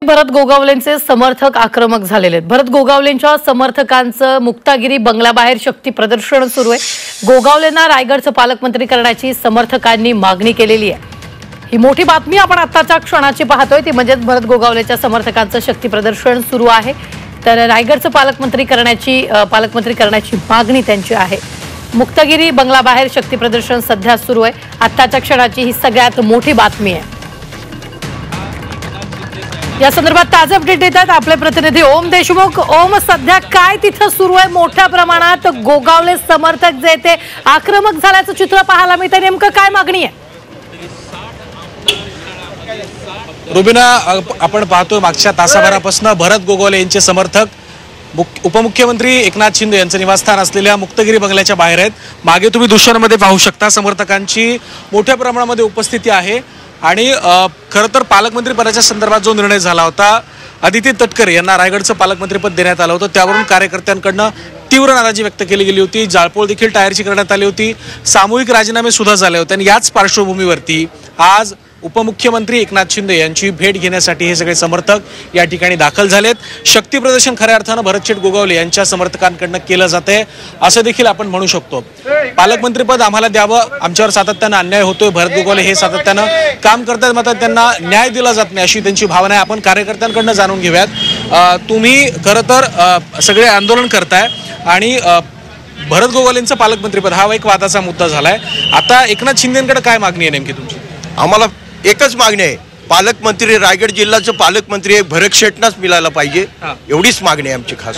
भरत गोगावलेंचे समर्थक आक्रमक झालेले आहेत। भरत गोगावलेंच्या समर्थकांचं मुक्तागिरी बंगल्याबाहेर शक्ती प्रदर्शन सुरू आहे। गोगावलेंना रायगडचं पालकमंत्री करण्याची समर्थकांनी मागणी केलेली आहे। ही मोठी बातमी आपण आत्ताच्या क्षणाची पाहतोय, ती म्हणजे भरत गोगावलेच्या समर्थकांचं शक्ती प्रदर्शन सुरू आहे। तर रायगडचं पालकमंत्री करण्याची मागणी त्यांची आहे। मुक्तागिरी बंगल्याबाहेर शक्ती प्रदर्शन सध्या सुरू आहे। आत्ताच्या क्षणाची ही सगळ्यात मोठी बातमी आहे। या संदर्भात ताजे अपडेट देतात आपले प्रतिनिधी ओम देशमुख। ओम, सध्या काय तिथं सुरू आहे? मोठ्या प्रमाणात गोगावले समर्थक जे ते आक्रमक झाल्याचं चित्र पाहायला मिळतं, नेमकं काय मागणी आहे? रुबिना, आपण पाहतोय मागच्या तासाभरापासून भरत गोगावले यांचे समर्थक उपमुख्यमंत्री एकनाथ शिंदे यांचं निवासस्थान असलेल्या मुक्तागिरी बंगल्याच्या बाहेर आहेत। मागे तुम्ही दृश्यांमध्ये पाहू शकता समर्थकांची मोठ्या प्रमाणामध्ये उपस्थिती आहे। आणि खरं तर पालकमंत्री पदाच्या संदर्भात जो निर्णय झाला होता, अदिती तटकरे यांना रायगडचं पालकमंत्रीपद देण्यात आलं होतं, त्यावरून कार्यकर्त्यांकडून तीव्र नाराजी व्यक्त केली गेली होती। जाळपोळ देखील टायरची करण्यात आली होती। सामूहिक राजीनामे सुद्धा झाले होते। आणि याच पार्श्वभूमीवरती आज उपमुख्यमंत्री एकनाथ शिंदे यांची भेट घेण्यासाठी हे सगळे समर्थक या ठिकाणी दाखल झालेत। शक्ती प्रदर्शन खऱ्या अर्थानं भरतशेठ गोगावले यांच्या समर्थकांकडून केलं जाते असं देखील आपण म्हणू शकतो। पालकमंत्रीपद आम्हाला द्यावं, आमच्यावर सातत्यानं अन्याय होतोय, भरत गोगावले हे सातत्यानं काम करतात, मात्र त्यांना न्याय दिला जात नाही अशी त्यांची भावना आहे। आपण कार्यकर्त्यांकडून जाणून घेऊयात। तुम्ही खरं तर सगळे आंदोलन करताय आणि भरत गोगावलेंचं पालकमंत्रीपद हा एक वादाचा मुद्दा झालाय। आता एकनाथ शिंदेंकडे काय मागणी आहे नेमकी तुमची? आम्हाला एकच मागणी आहे, पालकमंत्री रायगड जिल्ह्याचं पालकमंत्री भरत शेटनाच मिळायला पाहिजे, एवढीच मागणी आहे आमची खास।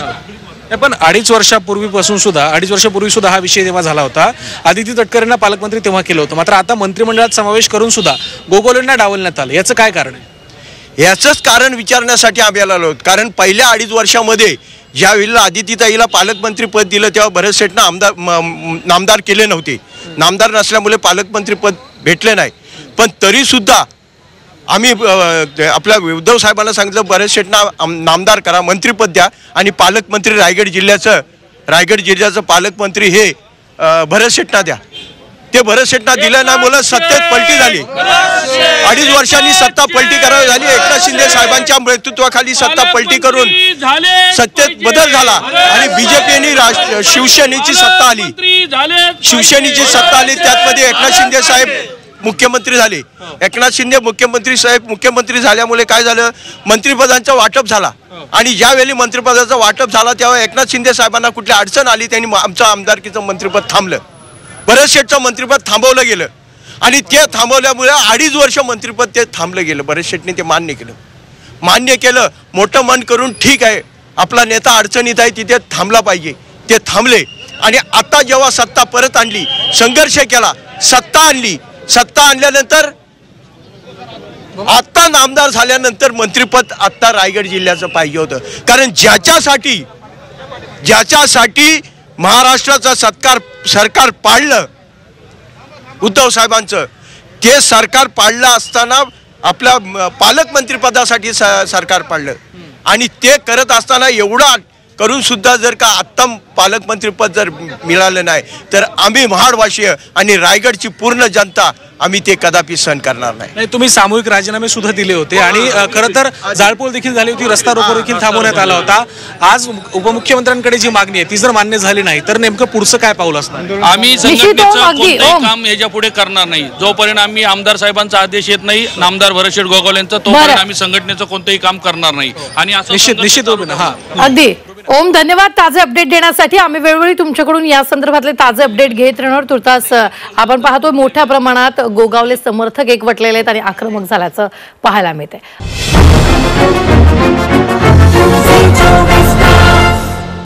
पण 2.5 वर्षापूर्वी सुद्धा हा विषय जेव्हा झाला होता, अदिती तटकरेंना पालकमंत्री तेव्हा केलं होतं, मात्र आता मंत्रिमंडळात समावेश करून सुद्धा गोगावलेंना डावलण्यात आलं, याचं काय कारण आहे? याचंच कारण विचारण्यासाठी आम्ही आलो, कारण पहिल्या 2.5 वर्षामध्ये ज्या वेळेला अदितीताईला पालकमंत्री पद दिलं तेव्हा भरत शेटना नामदार केले नव्हते। नामदार नसल्यामुळे पालकमंत्री पद भेटले नाही। पण तरी सुद्धा आम्ही आपल्या उद्धव साहेबांना सांगितलं, भरत शेटना नामदार करा, मंत्रीपद द्या आणि पालकमंत्री रायगड जिल्ह्याचं पालकमंत्री हे भरत शेटना द्या। ते भरत शेटना दिलं नाही, मुलं सत्तेत पलटी झाली। 2.5 वर्षांनी सत्ता पलटी करावी झाली। एकनाथ शिंदे साहेबांच्या नेतृत्वाखाली सत्ता पलटी करून सत्तेत बदल झाला आणि बीजेपीने शिवसेनेची सत्ता आली। त्यामध्ये एकनाथ शिंदे साहेब मुख्यमंत्री झाले। एकनाथ शिंदे मुख्यमंत्री झाल्यामुळे काय झालं, मंत्रिपदांचं वाटप झाला आणि ज्यावेळी मंत्रिपदाचं वाटप झाला तेव्हा एकनाथ शिंदे साहेबांना कुठली अडचण आली, त्यांनी आमचं आमदारकीचं मंत्रिपद थांबलं, भरत शेठचं मंत्रिपद थांबवलं गेलं आणि ते थांबवल्यामुळे 2.5 वर्ष मंत्रिपद ते थांबलं गेलं। भरत शेठने ते मान्य केलं, मोठं मन करून ठीक आहे आपला नेता अडचणीत आहे तिथे थांबला पाहिजे, ते थांबले। आणि आता जेव्हा सत्ता परत आणली, संघर्ष केला, सत्ता आणल्यानंतर आता नामदार झाल्यानंतर मंत्रिपद आता रायगड जिल्ह्याचं पाहिजे होतं, कारण ज्याच्यासाठी महाराष्ट्राचं सरकार पाडलं उद्धव साहेबांचं, ते सरकार पाडलं असताना आपल्या पालकमंत्रीपदासाठी सरकार पाडलं आणि ते करत असताना एवढा करून सुद्धा जर का आत्ता पालकमंत्रीपद जर मिळालं नाही तर आम्ही महाडवासीय आणि रायगडची पूर्ण जनता आम्ही ते कदापि सहन करणार नाही। तुम्ही सामूहिक राजीनामे सुद्धा दिले होते आणि खरं तर जाळपोळ देखील झाली होती, रस्ता रोको देखील थांबवण्यात आला होता। आज उपमुख्यमंत्र्यांकडे जी मागणी आहे ती जर मान्य झाली नाही तर नेमकं पुढचं काय पाऊल असणार? आम्ही संघटनेचं कोणतंही काम याच्या पुढे करणार नाही जोपर्यंत आम्ही आमदार साहेबांचा आदेश येत नाही, नामदार भरतशेठ गोगावलेंचा, तोपर्यंत आम्ही संघटनेचं कोणतंही काम करणार नाही। आणि निश्चित अगदी ओम, धन्यवाद ताजे अपडेट देण्यासाठी। आम्ही वेळोवेळी तुमच्याकडून या संदर्भातले ताजे अपडेट घेत राहणार। तुर्तास आपण पाहतोय मोठ्या प्रमाणात गोगावले समर्थक एकवटलेले आहेत आणि आक्रमक झाल्याचं पाहायला मिळतंय।